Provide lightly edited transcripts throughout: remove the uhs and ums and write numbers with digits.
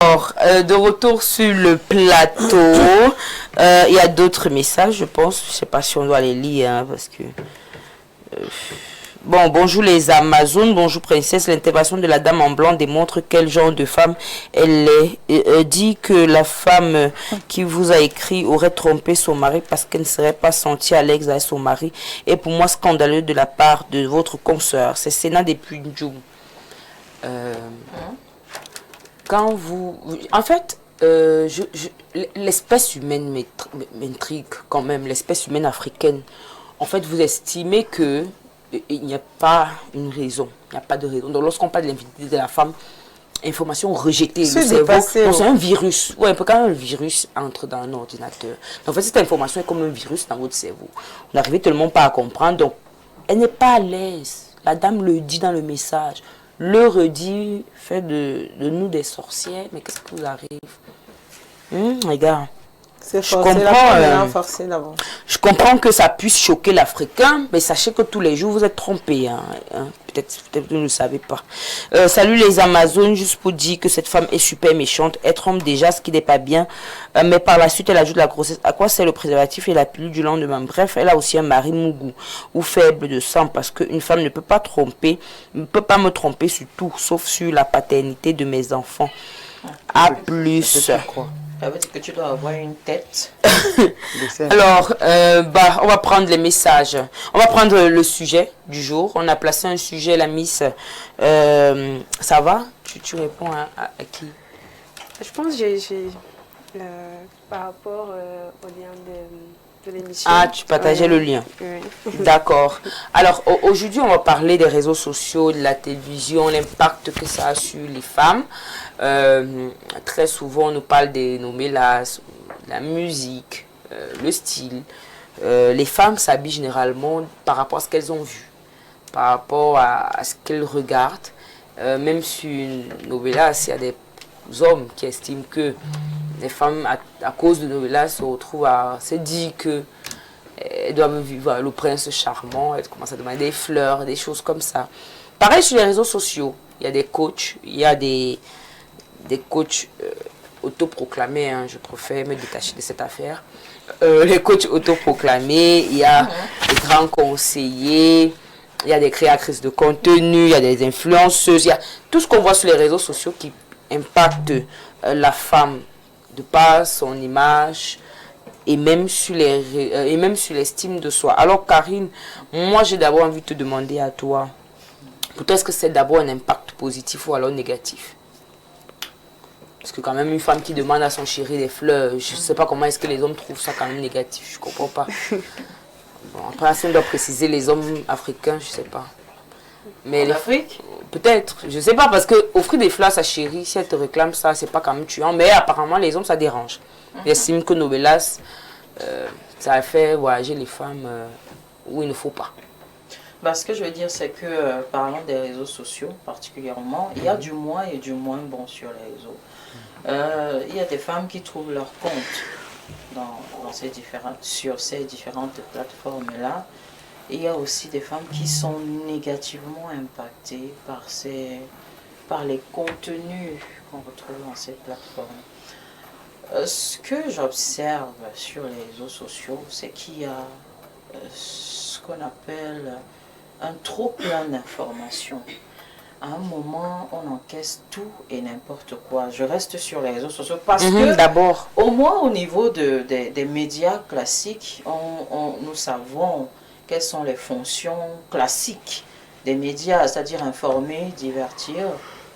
Alors, de retour sur le plateau, il y a d'autres messages, je pense. Je ne sais pas si on doit les lire, hein, parce que... Bon, bonjour les Amazones, bonjour princesse. L'intervention de la dame en blanc démontre quel genre de femme elle est. Dit que la femme qui vous a écrit aurait trompé son mari parce qu'elle ne serait pas sentie à l'aise avec son mari. Et pour moi, scandaleux de la part de votre consoeur. C'est Sénat des Punjou. Quand vous... En fait, l'espèce humaine m'intrigue quand même, l'espèce humaine africaine. En fait, vous estimez que il n'y a pas une raison, il n'y a pas de raison. Donc, lorsqu'on parle de l'infidélité de la femme, information rejetée, le cerveau, c'est un virus. Ouais, quand un virus entre dans un ordinateur. En fait, cette information est comme un virus dans votre cerveau. Vous n'arrivez tellement pas à comprendre. Donc, elle n'est pas à l'aise. La dame le dit dans le message. Le redit fait de nous des sorcières. Mais qu'est-ce qui vous arrive? Les gars. Je comprends que ça puisse choquer l'Africain, mais sachez que tous les jours vous êtes trompés. Peut-être que vous ne le savez pas. Salut les Amazones, juste pour dire que cette femme est super méchante. Elle trompe déjà, ce qui n'est pas bien. Mais par la suite, elle ajoute la grossesse. À quoi sert le préservatif et la pilule du lendemain? Bref, elle a aussi un mari mougou ou faible de sang, parce qu'une femme ne peut pas tromper, ne peut pas me tromper sur tout, sauf sur la paternité de mes enfants. À plus. Ça veut dire que tu dois avoir une tête. Alors, on va prendre les messages. On va prendre le sujet du jour. On a placé un sujet, la Miss. Ça va? Tu réponds à qui? Je pense que j'ai par rapport au lien de l'émission. Ah, tu partageais le lien. Oui. D'accord. Alors, aujourd'hui, on va parler des réseaux sociaux, de la télévision, l'impact que ça a sur les femmes. Très souvent, on nous parle des nomélas, la musique, le style. Les femmes s'habillent généralement par rapport à ce qu'elles ont vu, par rapport à ce qu'elles regardent. Même sur une novelas, il y a des hommes qui estiment que les femmes, à cause de novelas, se retrouvent à se dire que elles doivent vivre le prince charmant, elles commencent à demander des fleurs, des choses comme ça. Pareil sur les réseaux sociaux, il y a des coachs, il y a des coachs autoproclamés, je préfère me détacher de cette affaire. Les coachs autoproclamés, il y a des grands conseillers, il y a des créatrices de contenu, il y a des influenceuses, il y a tout ce qu'on voit sur les réseaux sociaux qui impacte la femme de par son image et même sur l'estime de soi. Alors Karine, moi j'ai d'abord envie de te demander à toi, pour toi est-ce que c'est d'abord un impact positif ou alors négatif? Parce que quand même une femme qui demande à son chéri des fleurs, je ne sais pas comment est-ce que les hommes trouvent ça quand même négatif, je comprends pas. Bon, après si on doit préciser les hommes africains, je sais pas. Mais l'Afrique? Peut-être, je sais pas, parce que offrir des fleurs à sa chérie, si elle te réclame ça, c'est pas quand même tuant. Mais apparemment, les hommes, ça dérange. J'estime que novelas, ça a fait voyager les femmes où il ne faut pas. Ce que je veux dire, c'est que, parlant des réseaux sociaux particulièrement, il y a du moins et du moins bon sur les réseaux. Il y a des femmes qui trouvent leur compte sur ces différentes plateformes-là. Et il y a aussi des femmes qui sont négativement impactées par les contenus qu'on retrouve dans ces plateformes. Ce que j'observe sur les réseaux sociaux, c'est qu'il y a ce qu'on appelle un trop plein d'informations. À un moment, on encaisse tout et n'importe quoi. Je reste sur les réseaux sociaux parce que, d'abord, au moins au niveau des médias classiques, nous savons quelles sont les fonctions classiques des médias, c'est-à-dire informer, divertir,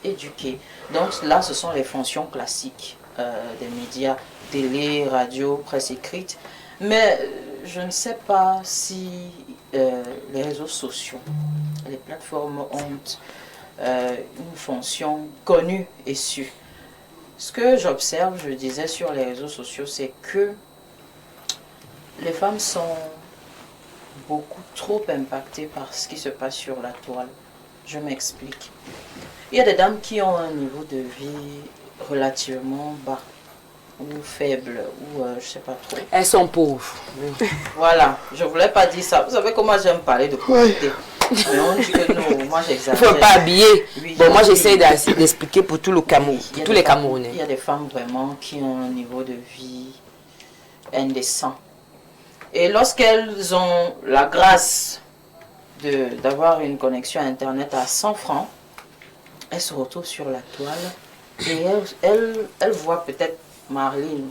éduquer. Donc là, ce sont les fonctions classiques des médias, télé, radio, presse écrite. Mais je ne sais pas si les réseaux sociaux, les plateformes ont une fonction connue et sûre. Ce que j'observe, je disais sur les réseaux sociaux, c'est que les femmes sont beaucoup trop impactées par ce qui se passe sur la toile. Je m'explique. Il y a des dames qui ont un niveau de vie relativement bas ou faible, ou je sais pas trop. Elles sont pauvres. Voilà, je voulais pas dire ça. Vous savez comment j'aime parler de pauvreté. Mais on dit que non, moi Il ne j'exagère. faut pas habiller. Oui, Bon, moi, oui. j'essaie d'expliquer pour tout le Cameroun, Il y a tous des les femmes- Camerounais. Il y a des femmes vraiment qui ont un niveau de vie indécent. Et lorsqu'elles ont la grâce d'avoir une connexion Internet à 100 francs, elles se retrouvent sur la toile et elles voient peut-être Marlene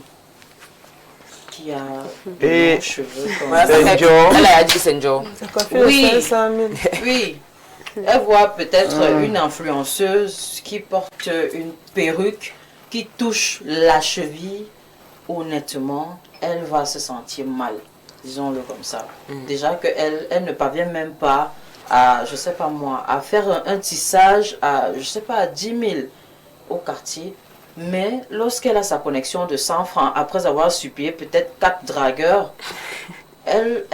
qui a des longs cheveux comme Voilà, ça fait- Senjo. Elle a dit Senjo. Oui. 500 000. Oui, elle voit peut-être une influenceuse qui porte une perruque, qui touche la cheville. Honnêtement, elle va se sentir mal, disons-le comme ça. Déjà qu'elle ne parvient même pas à, je sais pas moi, à faire un tissage à, je sais pas, à 10 000 au quartier. Mais lorsqu'elle a sa connexion de 100 francs, après avoir supplié peut-être 4 dragueurs, elle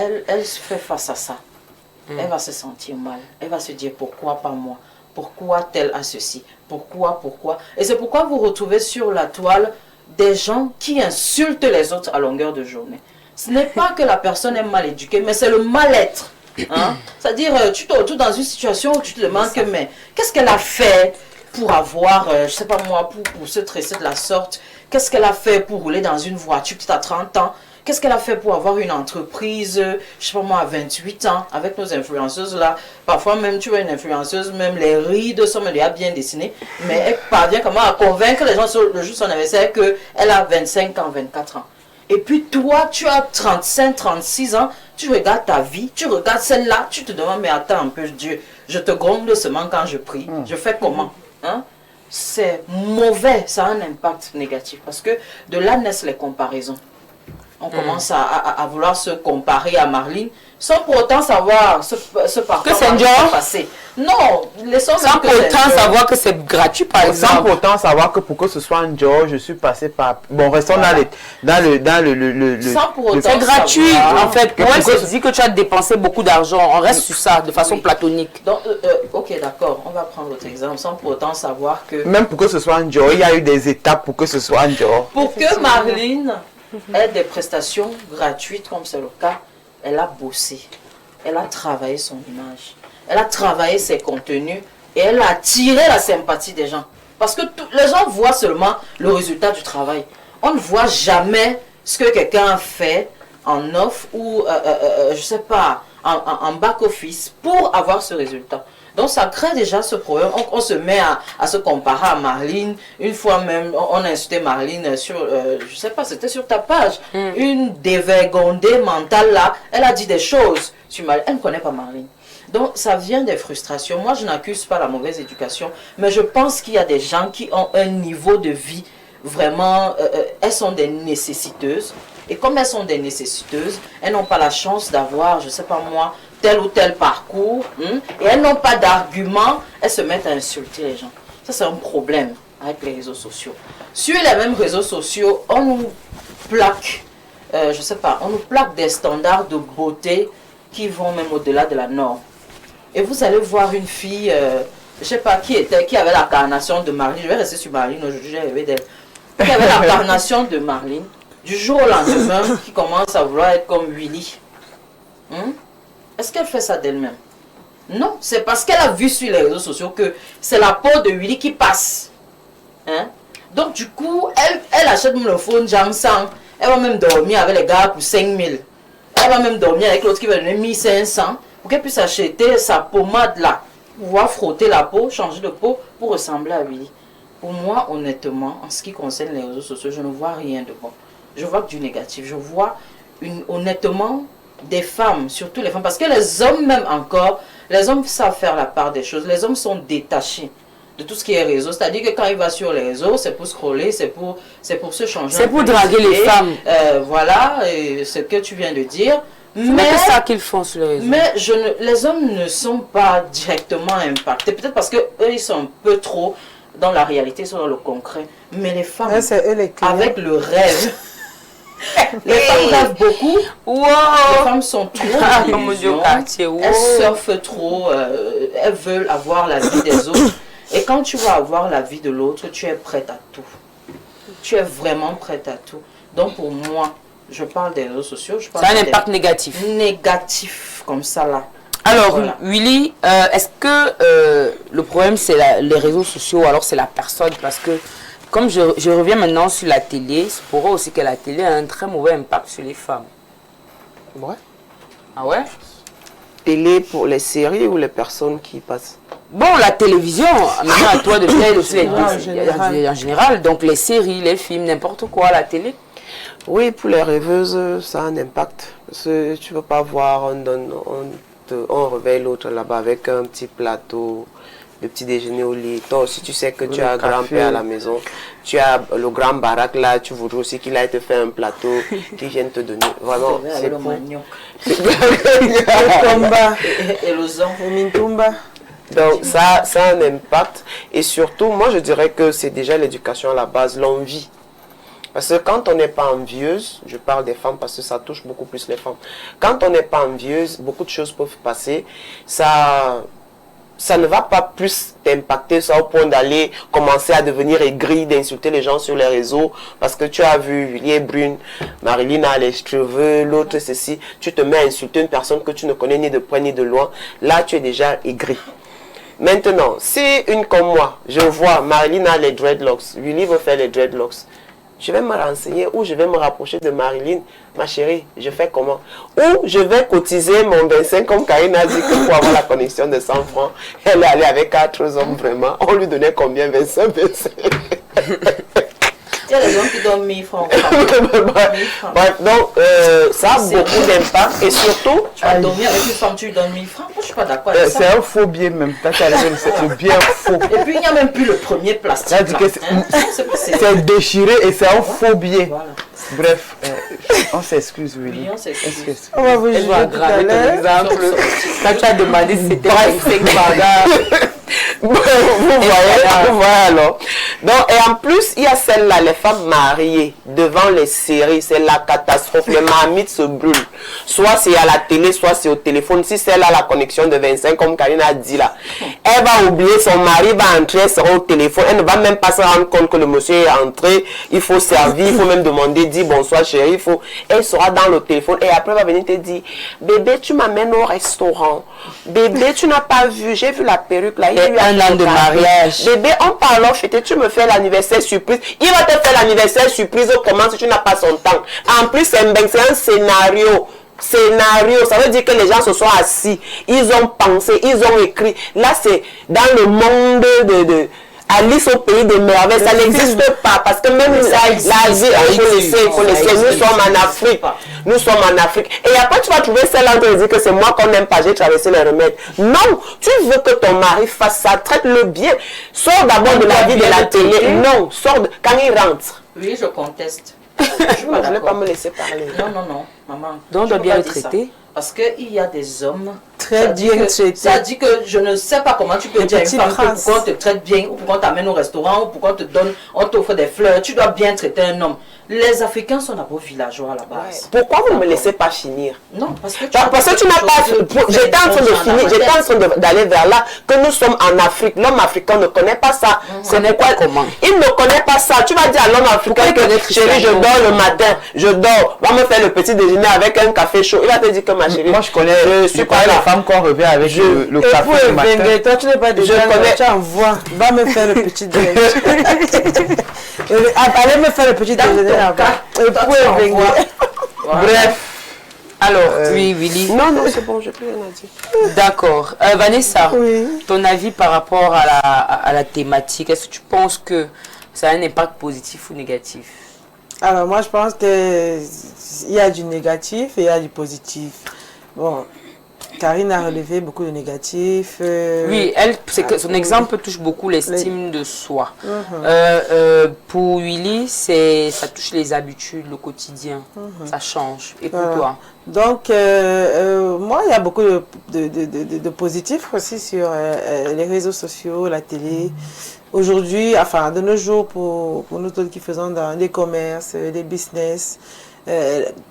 se fait face à ça. Elle va se sentir mal. Elle va se dire pourquoi pas moi? Pourquoi tel a ceci? Pourquoi? Et c'est pourquoi vous retrouvez sur la toile des gens qui insultent les autres à longueur de journée. Ce n'est pas que la personne est mal éduquée, mais c'est le mal-être. Hein? C'est-à-dire, tu te retrouves dans une situation où tu te demandes que, mais qu'est-ce qu'elle a fait pour avoir, je sais pas moi, pour se tresser de la sorte? Qu'est-ce qu'elle a fait pour rouler dans une voiture qui a 30 ans? Qu'est-ce qu'elle a fait pour avoir une entreprise, je sais pas moi, à 28 ans, avec nos influenceuses là? Parfois même, tu vois une influenceuse, même les rides sont déjà bien dessinées, mais elle parvient comment à convaincre les gens sur le jour de son anniversaire qu'elle a 25 ans, 24 ans. Et puis toi, tu as 35, 36 ans, tu regardes ta vie, tu regardes celle-là, tu te demandes, mais attends un peu, Dieu, je te gronde seulement quand je prie, je fais comment? Hein? C'est mauvais, ça a un impact négatif, parce que de là naissent les comparaisons. On commence à vouloir se comparer à Marlene sans pour autant savoir ce par Que quoi c'est un Marlene genre? est passée. Non, laissons Sans que pour c'est un autant genre. savoir que c'est gratuit, par Sans exemple. pour autant savoir que pour que ce soit un job, je suis passé par... Bon, restons Voilà. dans le Sans pour autant C'est gratuit, savoir. en fait. Que Moi, pourquoi c'est dit que tu as dépensé beaucoup d'argent. On reste sur ça, de façon Oui. platonique. Donc, ok, d'accord, on va prendre votre exemple sans pour autant savoir que Même pour que ce soit un job, il y a eu des étapes pour que ce soit un job. pour que Marlene ait des prestations gratuites, comme c'est le cas, elle a bossé, elle a travaillé son image, elle a travaillé ses contenus et elle a attiré la sympathie des gens. Parce que les gens voient seulement le résultat du travail. On ne voit jamais ce que quelqu'un a fait en off ou, je sais pas, en back-office pour avoir ce résultat. Donc ça crée déjà ce problème. On se met à se comparer à Marlene. Une fois même, on a insulté Marlene sur, je sais pas, c'était sur ta page. Une dévergondée mentale là, elle a dit des choses sur Marlene. Elle ne connaît pas Marlene. Donc ça vient des frustrations. Moi je n'accuse pas la mauvaise éducation, mais je pense qu'il y a des gens qui ont un niveau de vie vraiment, elles sont des nécessiteuses. Et comme elles sont des nécessiteuses, elles n'ont pas la chance d'avoir, je sais pas moi, tel ou tel parcours, et elles n'ont pas d'arguments, elles se mettent à insulter les gens. Ça, c'est un problème avec les réseaux sociaux. Sur les mêmes réseaux sociaux, on nous plaque, je sais pas, on nous plaque des standards de beauté qui vont même au-delà de la norme. Et vous allez voir une fille, je sais pas qui avait la carnation de Marlene, je vais rester sur Marlene aujourd'hui, j'ai rêvé d'elle, qui avait la carnation de Marlene, du jour au lendemain, qui commence à vouloir être comme Willy. Est-ce qu'elle fait ça d'elle-même? Non, c'est parce qu'elle a vu sur les réseaux sociaux que c'est la peau de Willy qui passe. Donc du coup, elle achète même le phone Jamsang. Elle va même dormir avec les gars pour 5 000. Elle va même dormir avec l'autre qui va donner 1 500 pour qu'elle puisse acheter sa pommade là. Pouvoir frotter la peau, changer de peau pour ressembler à Willy. Pour moi, honnêtement, en ce qui concerne les réseaux sociaux, je ne vois rien de bon. Je vois que du négatif. Je vois honnêtement des femmes, surtout les femmes, parce que les hommes même encore, les hommes savent faire la part des choses. Les hommes sont détachés de tout ce qui est réseau. C'est-à-dire que quand il va sur les réseaux, c'est pour scroller, c'est pour se changer. C'est pour draguer les femmes. Voilà, ce que tu viens de dire. Mais c'est ça qu'ils font sur les réseaux. Mais les hommes ne sont pas directement impactés. Peut-être parce qu'eux, ils sont un peu trop dans la réalité, ils sont dans le concret. Mais les femmes, avec le rêve, les femmes rêvent beaucoup. Wow. Les femmes sont trop dans l'illusion. Wow. Elles surfent trop. Elles veulent avoir la vie des autres. Et quand tu vas avoir la vie de l'autre, tu es prête à tout. Tu es vraiment prête à tout. Donc pour moi, je parle des réseaux sociaux. Ça a un impact négatif. Négatif, comme ça là. Alors, Voilà. Willy, est-ce que le problème, c'est les réseaux sociaux ou alors c'est la personne? Parce que, comme je reviens maintenant sur la télé, c'est pour eux aussi que la télé a un très mauvais impact sur les femmes. Ouais. Ah ouais? Télé pour les séries ou les personnes qui passent? Bon, la télévision, maintenant à toi de faire aussi les En deux, général. en général. Donc, les séries, les films, n'importe quoi, la télé. Oui, pour les rêveuses, ça a un impact. Parce que tu ne veux pas voir, on réveille l'autre là-bas avec un petit plateau, le petit déjeuner au lit. Toi aussi, tu sais que tu Le as un café. grand-père à la maison. Tu as le grand baraque là, tu voudrais aussi qu'il aille te faire un plateau, qu'il vienne te donner. Vraiment, Avec c'est le pour... manioc. Tomba, Et le zan. Mintumba. Donc ça a un impact. Et surtout, moi je dirais que c'est déjà l'éducation à la base, l'envie. Parce que quand on n'est pas envieuse, je parle des femmes parce que ça touche beaucoup plus les femmes. Quand on n'est pas envieuse, beaucoup de choses peuvent passer. Ça ne va pas plus t'impacter ça au point d'aller commencer à devenir aigri, d'insulter les gens sur les réseaux. Parce que tu as vu, Willy est brune, Marilyn a les cheveux, l'autre ceci. Tu te mets à insulter une personne que tu ne connais ni de près ni de loin. Là, tu es déjà aigri. Maintenant, si une comme moi, je vois Marilyn a les dreadlocks, Willy veut faire les dreadlocks, je vais me renseigner ou je vais me rapprocher de Marilyn. Ma chérie, je fais comment? Ou je vais cotiser mon 25 comme Karine a dit que pour avoir la connexion de 100 francs, elle est allée avec 4 hommes vraiment. On lui donnait combien? 25. Il y a des gens qui donnent 1000 francs. 1000 francs. Bref, donc ça a beaucoup d'impact et surtout... Tu vas dormir avec une femme, tu lui donnes 1000 francs. Moi, je ne suis pas d'accord avec ça. C'est un faux billet même. C'est bien faux. Et puis, il n'y a même plus le premier plastique. Ça dit là, que c'est- hein. C'est- C'est déchiré et c'est un faux billet. Voilà. Bref, on s'excuse, Willy. Oui, on s'excuse. Excuse. On va vous Elle jouer va tout à graver ton l'heure. exemple. Quand tu as demandé si c'était 25 bagarres. Vous voyez alors. Donc, et en plus, il y a celle-là, les femmes mariées devant les séries, c'est la catastrophe. Les marmites se brûlent. Soit c'est à la télé, soit c'est au téléphone. Si celle-là a la connexion de 25, comme Karine a dit là, elle va oublier, son mari va entrer, elle sera au téléphone. Elle ne va même pas se rendre compte que le monsieur est entré. Il faut servir, il faut même demander, dire bonsoir chérie. Il faut... Elle sera dans le téléphone et après elle va venir te dire, bébé, tu m'amènes au restaurant. Bébé, tu n'as pas vu, j'ai vu la perruque là. Il y a eu Un an de mariage. Bébé, on parle en fêter, tu me fais l'anniversaire surprise. Il va te faire l'anniversaire surprise comment si tu n'as pas son temps. En plus, c'est un scénario. Scénario, ça veut dire que les gens se sont assis, ils ont pensé, ils ont écrit. Là, c'est dans le monde de Alice au pays des merveilles, ça n'existe pas parce que même la vie, il faut laisser. Nous sommes en Afrique. Nous sommes en Afrique. Et après, tu vas trouver celle-là qui dire que c'est moi qu'on n'aime pas, j'ai traversé les remèdes. Non, tu veux que ton mari fasse ça, traite-le bien. Sors d'abord de la vie de la télé. Non, sors quand il rentre. Oui, je conteste. Je ne voulais pas me laisser parler. Non, maman. Donc, on Je doit peux bien pas le dire ça. traiter. Parce qu'il y a des hommes. Très ça dit bien que- traité. Ça dit que je ne sais pas comment tu peux Les dire à une petits femme que princes. pourquoi on te traite bien, ou pourquoi on t'amène au restaurant, ou pourquoi on te donne, on t'offre des fleurs. Tu dois bien traiter un homme. Les Africains sont d'abord villageois à la base. Pourquoi vous ne me laissez pas finir? Non, parce que Parce que tu n'as pas... J'étais en train de finir, j'étais en train d'aller vers là, que nous sommes en Afrique. L'homme africain ne connaît pas ça. C'est pourquoi comment? il ne connaît pas ça. Tu vas dire à l'homme africain que, chérie, je dors le matin, je dors, va me faire le petit déjeuner avec un café chaud. Il va te dire que ma chérie, Moi, je connais suis pas pas la là. femme qu'on revient avec le Et café pour le matin. Evengue, toi tu n'es pas déjà connais- tu envoies, va me faire le petit déjeuner. Allez me faire le petit déjeuner là-bas. Et pour Evengue. Bref. Alors, oui, Willy. Non, non, c'est bon, je n'ai plus rien à dire. D'accord. Vanessa, Oui. ton avis par rapport à la thématique, est-ce que tu penses que ça a un impact positif ou négatif? Alors moi je pense qu'il y a du négatif et il y a du positif. Bon, Karine a relevé beaucoup de négatifs. Oui, c'est que son exemple touche beaucoup l'estime de soi. Pour Willy, ça touche les habitudes, le quotidien. Ça change. Et pour Voilà. toi? Donc, moi, il y a beaucoup de positifs aussi sur les réseaux sociaux, la télé. Aujourd'hui, enfin, de nos jours, pour nous tous qui faisons dans des commerces, des business,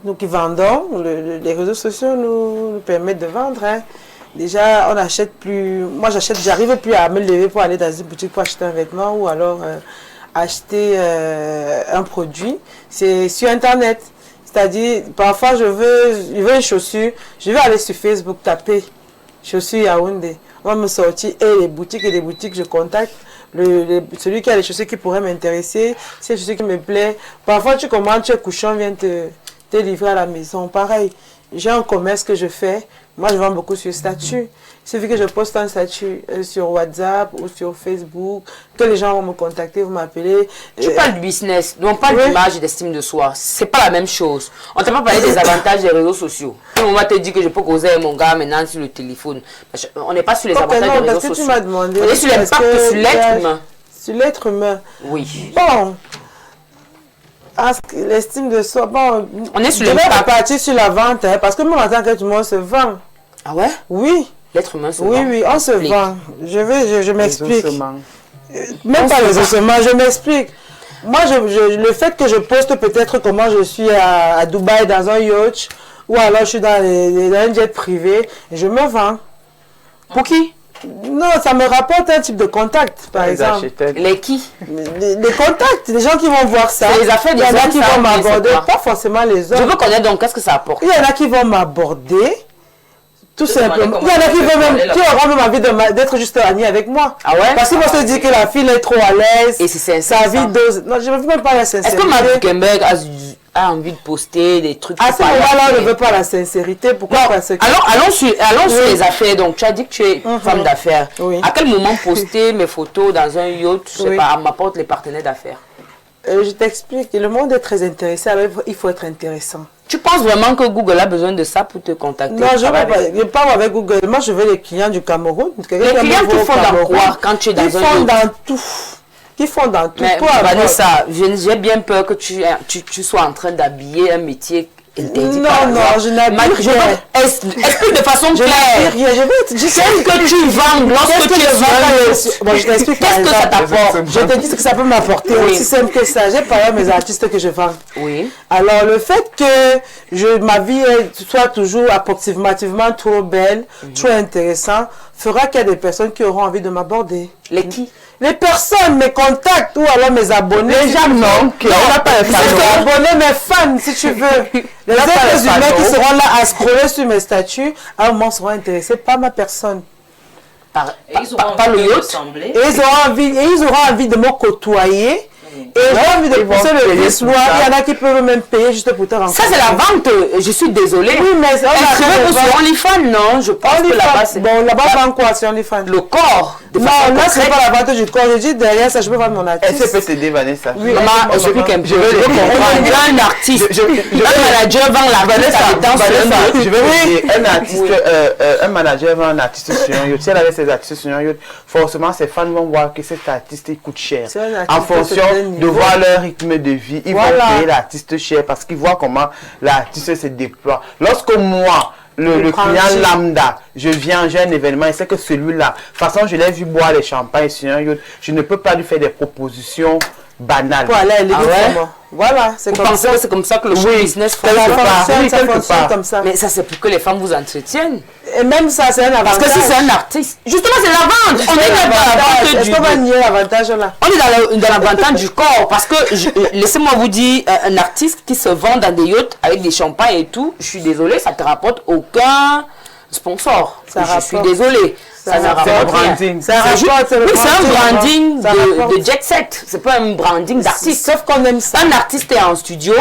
nous qui vendons, les réseaux sociaux nous permettent de vendre. Hein. Déjà, on n'achète plus. Moi, j'arrive plus à me lever pour aller dans une boutique pour acheter un vêtement ou alors acheter un produit. C'est sur Internet. C'est-à-dire, parfois, je veux une chaussure, je vais aller sur Facebook taper. chaussures Yaoundé. On va me sortir et des boutiques, je contacte celui qui a les chaussures qui pourraient m'intéresser, si les chaussures qui me plaisent. Parfois, tu commandes, tu es couchant, vient te livrer à la maison. Pareil, j'ai un commerce que je fais. Moi, je vends beaucoup sur statut. Il suffit que je poste un statut sur WhatsApp ou sur Facebook, que les gens vont me contacter, vont m'appeler. Tu parles du business, on parle d'image et d'estime de soi. C'est pas la même chose. On t'a pas parlé des avantages des réseaux sociaux. On m'a te dit que je peux causer avec mon gars maintenant sur le téléphone. On n'est pas sur les avantages des réseaux sociaux. Tu m'as demandé, on est sur l'impact sur l'être humain. Sur l'être humain. Oui. Bon. L'estime de soi, bon. On est sur l'impact. Je vais partir sur la vente, hein, parce que même en tant que tout le monde se vend. Ah ouais? Oui. L'être humain se vend. Oui, on se vend. Je m'explique. Même pas les ossements, je m'explique. Moi, le fait que je poste peut-être comment je suis à Dubaï dans un yacht, ou alors je suis dans un jet privé, je me vends. Pour qui? Non, ça me rapporte un type de contact, par exemple. Les qui? Les contacts, les gens qui vont voir ça. Les affaires des il y en a qui vont m'aborder, pas forcément les autres. Je veux connaître donc qu'est-ce que ça apporte. Il y en a qui vont m'aborder. Tout simplement. Il y en a qui auront même envie d'être juste amis avec moi. Ah ouais? Parce qu'ils vont se dire que la fille est trop à l'aise. Et c'est sa vie dose. Non, je ne veux même pas la sincérité. Est-ce que Mark Zuckerberg a envie de poster des trucs? À ce moment-là, on ne veut pas la sincérité. Pourquoi? Parce que... Allons sur les affaires. Donc, tu as dit que tu es femme d'affaires. Oui. À quel moment poster mes photos dans un yacht, je sais pas, m'apporte les partenaires d'affaires? Je t'explique. Le monde est très intéressé. Alors, il faut être intéressant. Tu penses vraiment que Google a besoin de ça pour te contacter? Non, je ne parle pas avec Google. Moi, je veux les clients du Cameroun. Les clients qui font dans quoi quand tu es dans un yacht? Ils font dans tout. Ils font dans tout. Mais Vanessa, j'ai bien peur que tu sois en train d'habiller un métier interdit. Non, je n'habille rien. Explique de façon claire. Je vais te dire qu'est-ce que tu vends lorsque tu es bon, je t'explique. Qu'est-ce que ça t'apporte? Je te dis ce que ça peut m'apporter. Aussi simple que ça. J'ai parlé à mes artistes que je vends. Oui. Alors, le fait que ma vie soit toujours approximativement trop belle, trop intéressante, fera qu'il y a des personnes qui auront envie de m'aborder. Les qui? Les personnes, mes contacts ou alors mes abonnés. Les gens, non. On n'a pas les abonnés, mes fans, si tu veux. Les êtres humains qui seront là à scroller sur mes statuts, à un moment seront intéressés par ma personne. Ils auront envie de me côtoyer. Et j'ai envie de pousser le vice loin. Il y en a qui peuvent même payer juste pour te rencontrer. Ça, c'est la vente. Je suis désolée. Oui, mais on sur OnlyFans, non? Je pense que là-bas, c'est... Bon, là-bas, vend quoi sur OnlyFans? Le corps. Non, là, c'est pas la vente du corps. Je dis derrière ça, je peux vendre mon artiste. Est-ce que peut t'aider, Vanessa? Oui, maman, explique un peu. Je veux comprendre. Un artiste. Un manager vend la Vanessa. Je vais vous dire, un manager vend un artiste sur un yacht. Si elle avait ses artistes sur un yacht, forcément, ses fans vont voir que cet artiste coûte cher. En fonction de voir leur rythme de vie, ils vont payer l'artiste cher parce qu'ils voient comment l'artiste se déploie. Lorsque moi, le client lambda, je viens, j'ai un événement et c'est que celui-là, de toute façon, je l'ai vu boire les champagnes sur un yacht, je ne peux pas lui faire des propositions banales. Pour aller à l'église, voilà, c'est comme ça que le show business fonctionne comme ça. Mais ça, c'est pour que les femmes vous entretiennent. Et même ça, c'est un avantage. Parce que si c'est un artiste, justement, c'est la vente. On est dans l'avantage. Est-ce qu'on va nier l'avantage là? On est dans l'avantage du corps. Parce que, laissez-moi vous dire, un artiste qui se vend dans des yachts avec des champagnes et tout, je suis désolée, ça ne te rapporte aucun sponsor. Je suis désolée. Ça n'a rapporte rien. C'est un branding de jet set. C'est pas un branding d'artiste. Sauf qu'on aime ça. Un artiste est en studio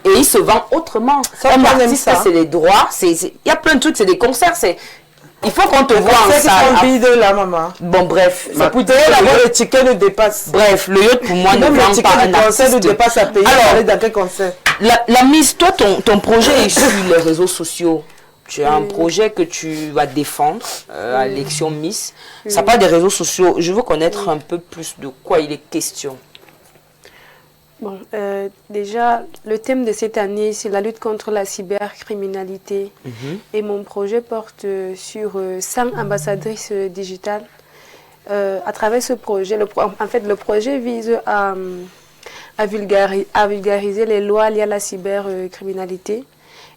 et il se vend autrement. Un artiste, c'est les droits. Il y a plein de trucs, c'est des concerts. Il faut qu'on te voit en salle. De la maman. Bon, bref. Ça pour dire le ticket nous dépasse. Bref, le yacht pour moi ne vend pas un artiste. Nous dépasse à payer. Alors, dans quel concert? La mise, toi, ton projet est sur les réseaux sociaux. Tu as un projet que tu vas défendre à l'élection Miss. Ça parle des réseaux sociaux. Je veux connaître un peu plus de quoi il est question. Bon, déjà, le thème de cette année, c'est la lutte contre la cybercriminalité. Et mon projet porte sur 100 ambassadrices digitales. À travers ce projet, le projet vise à vulgariser les lois liées à la cybercriminalité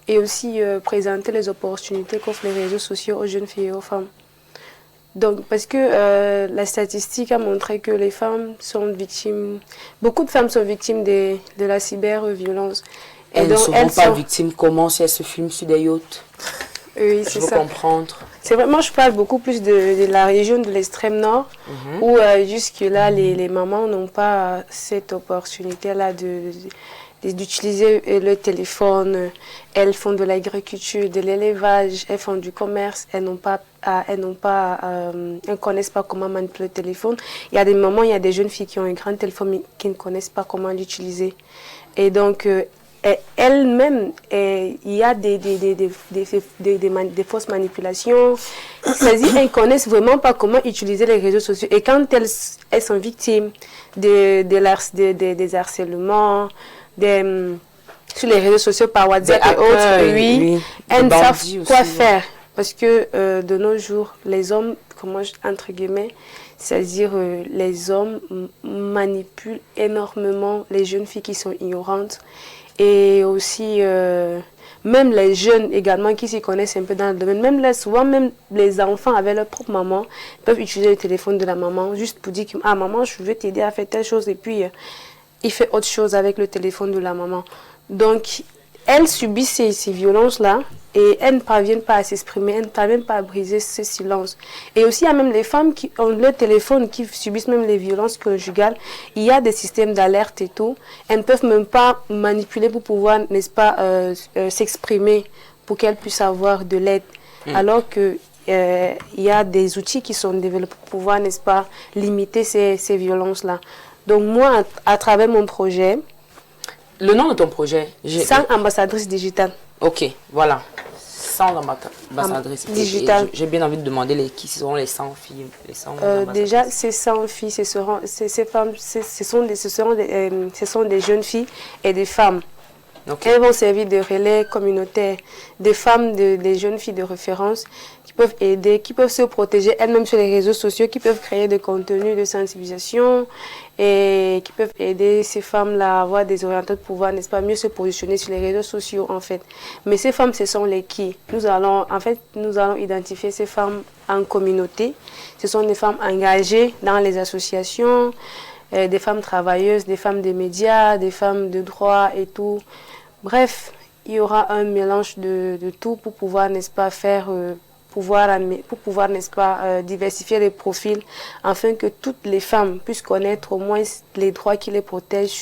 et aussi présenter les opportunités qu'offrent les réseaux sociaux aux jeunes filles et aux femmes. Donc, parce que la statistique a montré que les femmes sont victimes, beaucoup de femmes sont victimes de la cyberviolence. Elles ne seront pas victimes comment si elles se filment sur des yachts? Oui, c'est ça. Je veux comprendre. C'est vraiment, je parle beaucoup plus de la région de l'extrême nord, où jusque-là, les mamans n'ont pas cette opportunité-là d'utiliser le téléphone. Elles font de l'agriculture, de l'élevage, elles font du commerce, elles ne connaissent pas comment manipuler le téléphone. Il y a des mamans, il y a des jeunes filles qui ont un grand téléphone mais qui ne connaissent pas comment l'utiliser. Et donc, elles-mêmes, il y a des fausses manipulations. C'est-à-dire elles ne connaissent vraiment pas comment utiliser les réseaux sociaux. Et quand elles sont victimes des harcèlements, sur les réseaux sociaux par WhatsApp et autres, oui, elles ne savent quoi faire. Parce que de nos jours, les hommes, entre guillemets, c'est-à-dire les hommes manipulent énormément les jeunes filles qui sont ignorantes. Et aussi, même les jeunes également qui s'y connaissent un peu dans le domaine, souvent même les enfants avec leur propre maman peuvent utiliser le téléphone de la maman juste pour dire que ah maman, je veux t'aider à faire telle chose et puis il fait autre chose avec le téléphone de la maman. Donc, elles subissent ces violences-là et elles ne parviennent pas à s'exprimer, elles ne parviennent pas à briser ce silence. Et aussi, il y a même les femmes qui ont le téléphone, qui subissent même les violences conjugales. Il y a des systèmes d'alerte et tout. Elles ne peuvent même pas manipuler pour pouvoir, n'est-ce pas, s'exprimer pour qu'elles puissent avoir de l'aide. Alors que il y a des outils qui sont développés pour pouvoir, n'est-ce pas, limiter ces violences-là. Donc moi, à travers mon projet... Le nom de ton projet? 100 ambassadrices digitales. Ok, voilà. 100 ambassadrices digitales. J'ai bien envie de demander qui seront les 100 filles, les 100 déjà, ces 100 filles, ces femmes, ce sont des jeunes filles et des femmes. Okay. Elles vont servir de relais communautaires, des femmes, des jeunes filles de référence qui peuvent aider, qui peuvent se protéger elles-mêmes sur les réseaux sociaux, qui peuvent créer des contenus de sensibilisation et qui peuvent aider ces femmes-là à avoir des orientations pour pouvoir, n'est-ce pas, mieux se positionner sur les réseaux sociaux en fait. Mais ces femmes, ce sont les qui? Nous allons identifier ces femmes en communauté. Ce sont des femmes engagées dans les associations, des femmes travailleuses, des femmes des médias, des femmes de droit et tout. Bref, il y aura un mélange de tout pour pouvoir, n'est-ce pas, n'est-ce pas, diversifier les profils afin que toutes les femmes puissent connaître au moins les droits qui les protègent,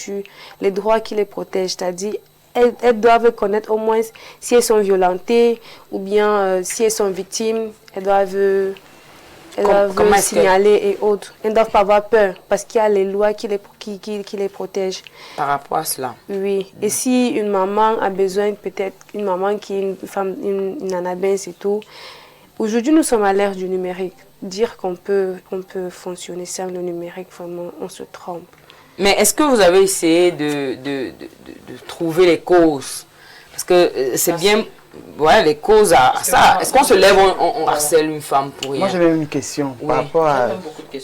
c'est-à-dire elles doivent connaître au moins si elles sont violentées ou bien si elles sont victimes, elles doivent signaler et autres. Elles ne doivent pas avoir peur parce qu'il y a les lois qui les protègent. Par rapport à cela? Oui. Et si une maman a besoin, peut-être une maman qui est une femme, une anabès et tout. Aujourd'hui, nous sommes à l'ère du numérique. Dire qu'on peut fonctionner sans le numérique, vraiment, on se trompe. Mais est-ce que vous avez essayé de trouver les causes? Parce que c'est bien... Ouais, les causes à ça. Est-ce qu'on se lève, on harcèle une femme pour rien? Moi, j'ai même une question par rapport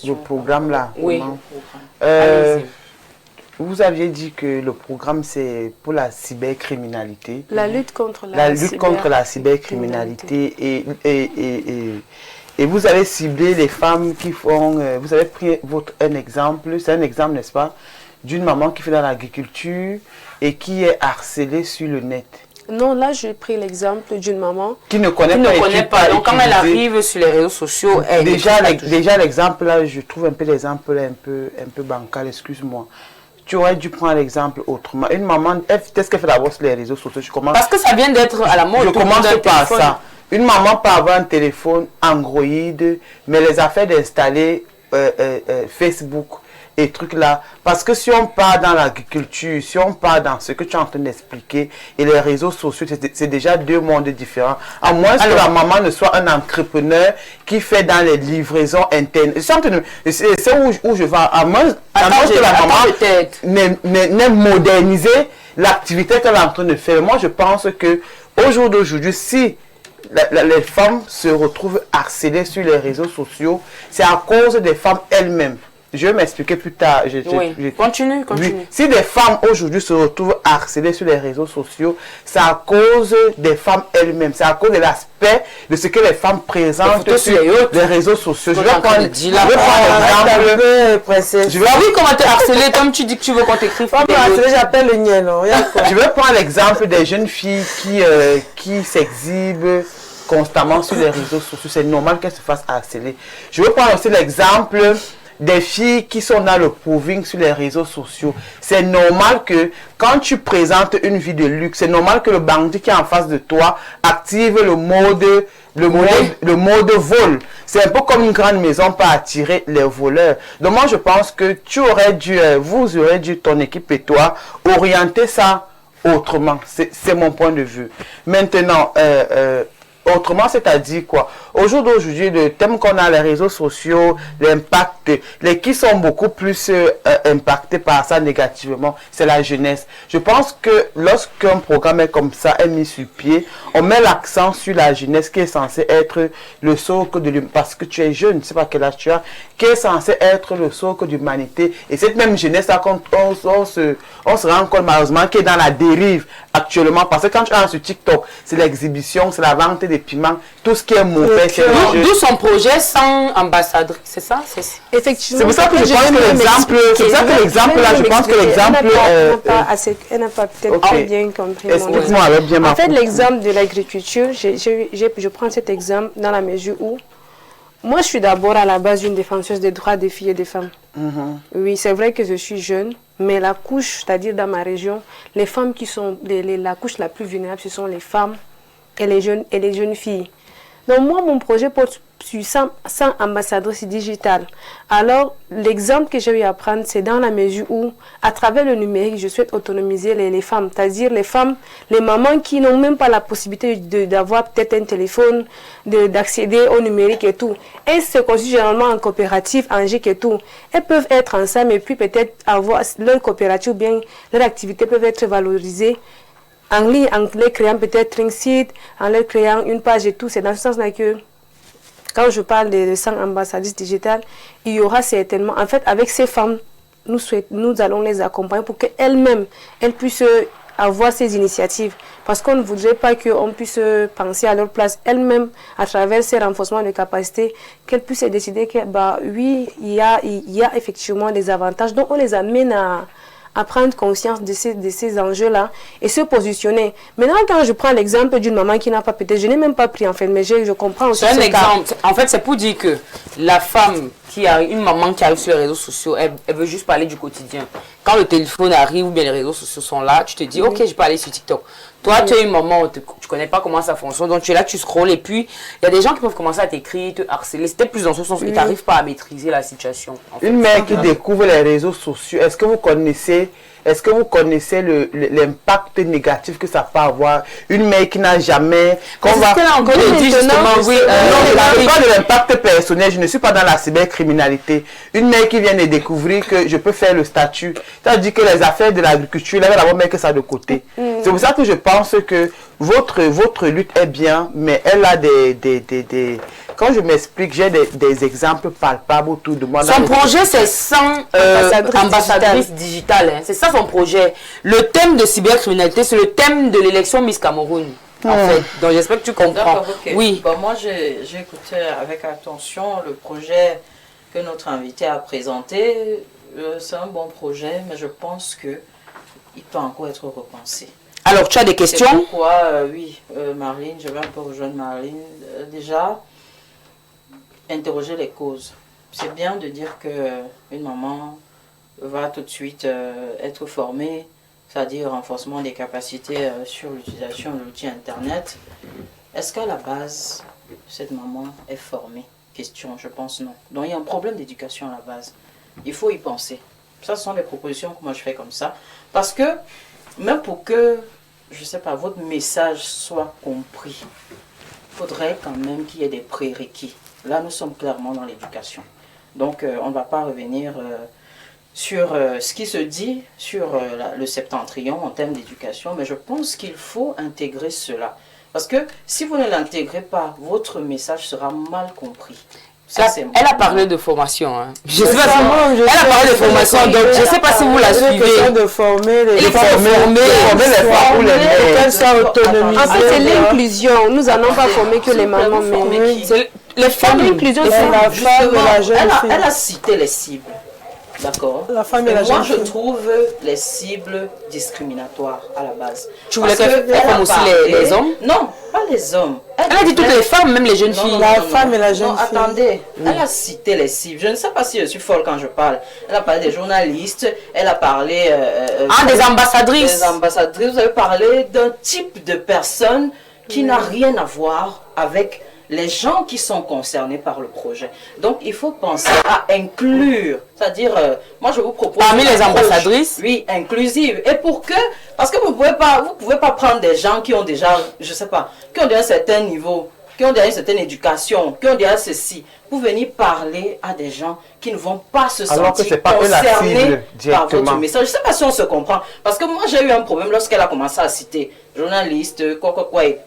au programme là. Oui. Vous aviez dit que le programme, c'est pour la cybercriminalité. La lutte contre la cybercriminalité. Et vous avez ciblé les femmes qui font... vous avez pris un exemple, c'est un exemple, n'est-ce pas, d'une maman qui fait dans l'agriculture et qui est harcelée sur le net. Non, là, j'ai pris l'exemple d'une maman qui ne connaît pas. Donc, quand elle arrive sur les réseaux sociaux, elle déjà l'exemple là, je trouve un peu l'exemple un peu bancal, excuse-moi. Tu aurais dû prendre l'exemple autrement. Une maman, qu'est-ce qu'elle fait d'abord sur les réseaux sociaux? Parce que ça vient d'être à la mode. Je commence par ça. Une maman peut avoir un téléphone Android, mais les affaires d'installer Facebook et trucs là. Parce que si on part dans l'agriculture, si on part dans ce que tu es en train d'expliquer, et les réseaux sociaux, c'est déjà deux mondes différents. À moins que la maman ne soit un entrepreneur qui fait dans les livraisons internes. C'est où je vais. À moins que la maman n'ait modernisé l'activité qu'elle est en train de faire. Moi, je pense que au jour d'aujourd'hui, si les femmes se retrouvent harcelées sur les réseaux sociaux, c'est à cause des femmes elles-mêmes. Je vais m'expliquer plus tard. Continue. Oui. Si des femmes aujourd'hui se retrouvent harcelées sur les réseaux sociaux, c'est à cause des femmes elles-mêmes. C'est à cause de l'aspect de ce que les femmes présentent sur les réseaux sociaux. Je vais prendre l'exemple. Oui, comment t'es harcelée, comme tu dis que tu veux qu'on t'écrive. J'appelle le niais, non. Je vais prendre l'exemple des jeunes filles qui s'exhibent constamment sur les réseaux sociaux, c'est normal qu'elles se fassent harceler. Je veux prendre aussi l'exemple des filles qui sont dans le proving sur les réseaux sociaux. C'est normal que quand tu présentes une vie de luxe, c'est normal que le bandit qui est en face de toi active le mode vol. C'est un peu comme une grande maison pour attirer les voleurs. Donc moi je pense que vous aurez dû, ton équipe et toi, orienter ça autrement. C'est mon point de vue. Maintenant, autrement, c'est-à-dire quoi? Au jour d'aujourd'hui, le thème qu'on a, les réseaux sociaux, l'impact, les qui sont beaucoup plus impactés par ça négativement, c'est la jeunesse. Je pense que lorsqu'un programme est comme ça, est mis sur pied, on met l'accent sur la jeunesse qui est censée être le socle de l'humanité, parce que tu es jeune, je ne sais pas quel âge tu as, qui est censé être le socle de l'humanité. Et cette même jeunesse-là, on se rend compte malheureusement qui est dans la dérive actuellement, parce que quand tu es sur TikTok, c'est l'exhibition, c'est la vente des piments, tout ce qui est mauvais. D'où son projet sans ambassadrice, c'est ça? Effectivement. C'est pour ça que je pense que l'exemple, elle n'a pas peut-être très bien compris mon exemple. En fait, l'exemple de l'agriculture, je prends cet exemple dans la mesure où moi, je suis d'abord à la base une défenseuse des droits des filles et des femmes. Oui, c'est vrai que je suis jeune, mais la couche, c'est-à-dire dans ma région, les femmes qui sont la couche la plus vulnérable, ce sont les femmes et les jeunes filles. Donc moi, mon projet porte sur 100 ambassadrices digitales. Alors, l'exemple que j'ai eu à prendre, c'est dans la mesure où, à travers le numérique, je souhaite autonomiser les femmes. C'est-à-dire les femmes, les mamans qui n'ont même pas la possibilité d'avoir peut-être un téléphone, d'accéder au numérique et tout. Elles se constituent généralement en coopérative, en GIC et tout. Elles peuvent être ensemble et puis peut-être avoir leur coopérative ou bien leur activité peuvent être valorisées en ligne, en leur créant peut-être un site, en leur créant une page et tout. C'est dans ce sens-là que, quand je parle de 100 ambassadrices digitales, il y aura certainement, en fait, avec ces femmes, nous allons les accompagner pour qu'elles-mêmes, elles puissent avoir ces initiatives. Parce qu'on ne voudrait pas qu'on puisse penser à leur place elles-mêmes, à travers ces renforcements de capacités, qu'elles puissent décider que, bah oui, il y a effectivement des avantages. Donc, on les amène à prendre conscience de ces enjeux-là et se positionner. Maintenant, quand je prends l'exemple d'une maman qui n'a pas peut-être, je n'ai même pas pris en fait, mais je comprends aussi. C'est un exemple. En fait, c'est pour dire que la femme une maman qui arrive sur les réseaux sociaux, elle veut juste parler du quotidien. Quand le téléphone arrive ou bien les réseaux sociaux sont là, tu te dis, ok, je peux aller sur TikTok. Toi, tu es une maman, tu ne connais pas comment ça fonctionne, donc tu es là, tu scrolles et puis il y a des gens qui peuvent commencer à t'écrire, te harceler. C'était plus dans ce sens où tu n'arrives pas à maîtriser la situation. En fait. Une mère qui découvre les réseaux sociaux, est-ce que vous connaissez l'impact négatif que ça peut avoir? Une mère qui n'a jamais... Non, je ne parle pas de l'impact personnel, je ne suis pas dans la cybercriminalité. Une mère qui vient de découvrir que je peux faire le statut, ça veut dire que les affaires de l'agriculture, elle va d'abord mettre ça de côté. C'est pour ça que je pense que votre lutte est bien, mais elle a quand je m'explique, j'ai des exemples palpables autour de moi. Son projet, c'est 100 ambassadrices digitales. Hein. C'est ça son projet. Le thème de cybercriminalité, c'est le thème de l'élection Miss Cameroun. En fait. Donc j'espère que tu comprends. Okay. Oui. Bon, moi, j'ai écouté avec attention le projet que notre invité a présenté. C'est un bon projet, mais je pense qu'il peut encore être repensé. Alors, tu as des questions? C'est pourquoi, oui, Marlene, je vais un peu rejoindre Marlene. Déjà, interroger les causes. C'est bien de dire qu'une maman va tout de suite être formée, c'est-à-dire renforcement des capacités sur l'utilisation de l'outil Internet. Est-ce qu'à la base, cette maman est formée? Question, je pense non. Donc il y a un problème d'éducation à la base. Il faut y penser. Ça, ce sont les propositions que moi je fais comme ça. Parce que, même pour que, je ne sais pas, votre message soit compris, il faudrait quand même qu'il y ait des prérequis. Là, nous sommes clairement dans l'éducation. Donc, on ne va pas revenir sur ce qui se dit sur le septentrion en termes d'éducation, mais je pense qu'il faut intégrer cela. Parce que si vous ne l'intégrez pas, votre message sera mal compris. Elle a parlé de formation. Hein. Elle a parlé de formation, donc je ne sais pas si vous la suivez. De former les femmes, en fait, c'est l'inclusion. Nous n'allons pas former que les mamans, mais les femmes. L'inclusion, c'est la femme et la jeune fille. Elle a cité les cibles. D'accord. La femme et la jeune fille. Moi, je trouve les cibles discriminatoires à la base. Tu voulais qu'elle forme aussi les hommes? Non, pas les hommes. Elle a dit toutes les femmes, même les jeunes filles. La femme et la jeune fille. Attendez, elle a cité les cibles. Je ne sais pas si je suis folle quand je parle. Elle a parlé des journalistes, elle a parlé... des ambassadrices. Des ambassadrices, vous avez parlé d'un type de personne qui n'a rien à voir avec les gens qui sont concernés par le projet. Donc, il faut penser à inclure, c'est-à-dire, moi je vous propose... Parmi les ambassadrices? Oui, inclusive. Et pour que... Parce que vous pouvez pas prendre des gens qui ont déjà, je sais pas, qui ont déjà un certain niveau, qui ont déjà une certaine éducation, qui ont déjà ceci, pour venir parler à des gens qui ne vont pas se sentir concernés par votre message. Je ne sais pas si on se comprend. Parce que moi, j'ai eu un problème lorsqu'elle a commencé à citer journaliste, quoi, et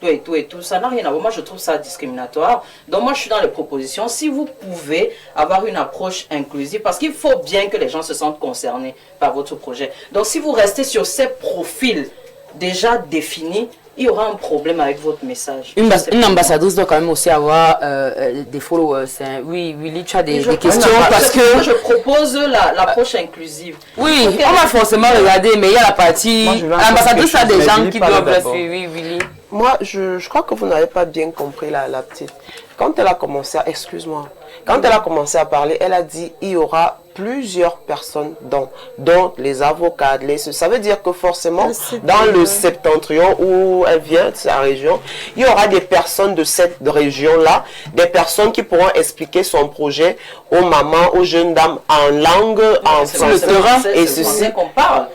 tout. Ça n'a rien à voir. Moi, je trouve ça discriminatoire. Donc, moi, je suis dans les propositions. Si vous pouvez avoir une approche inclusive, parce qu'il faut bien que les gens se sentent concernés par votre projet. Donc, si vous restez sur ces profils déjà définis, il y aura un problème avec votre message. Une ambassadrice doit quand même aussi avoir des followers. Oui, Willy, tu as des questions parce que... Moi, je propose l'approche inclusive. Oui, on va forcément regarder, mais il y a la partie... L'ambassadrice a des gens qui doivent la suivre. Oui, Willy. Moi, je crois que vous n'avez pas bien compris la petite. Quand elle a commencé à... Excuse-moi. Quand elle a commencé à parler, elle a dit il y aura plusieurs personnes dont les avocats, ça veut dire que forcément, dans le septentrion où elle vient, de sa région, il y aura des personnes de cette région-là, des personnes qui pourront expliquer son projet aux mamans, aux jeunes dames en langue, en français. Et ceci qu'on parle.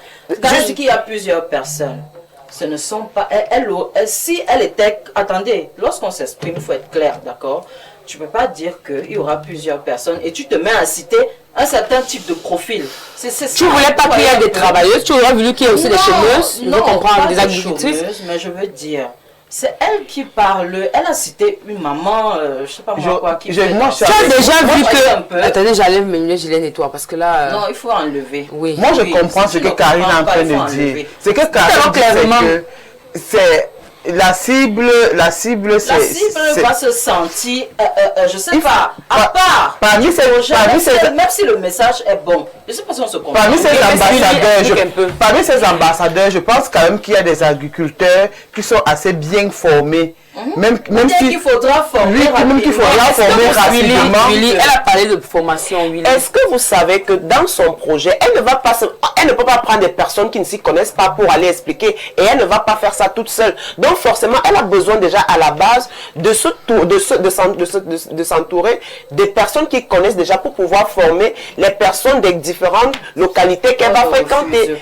Quand je dis qu'il y a plusieurs personnes, ce ne sont pas... si elle était... Attendez, lorsqu'on s'exprime, il faut être clair, d'accord? Tu ne peux pas dire qu'il y aura plusieurs personnes et tu te mets à citer un certain type de profil. Tu ne voulais pas qu'il y ait des travailleuses, tu aurais voulu qu'il y ait aussi des chômeuses, non, pas des agricultrices. Mais je veux dire, c'est elle qui parle. Elle a cité une maman, je ne sais pas moi quoi. Tu as déjà vu que... Attendez, j'enlève mes lunettes, je les nettoie parce que là... Non, il faut enlever. Oui. Moi, je comprends ce que Karine est en train de dire. Ce que Karine dit, c'est la cible va se sentir, je sais pas, à part, même si le message est bon, je sais pas si on se comprend. Parmi ces ambassadeurs, je pense quand même qu'il y a des agriculteurs qui sont assez bien formés. Même qu'il faudra former rapidement. Elle a parlé de formation. Est-ce que vous savez que dans son projet, elle ne peut pas prendre des personnes qui ne s'y connaissent pas pour aller expliquer et elle ne va pas faire ça toute seule. Donc forcément, elle a besoin déjà à la base de s'entourer des personnes qui connaissent déjà pour pouvoir former les personnes des différentes localités qu'elle va fréquenter.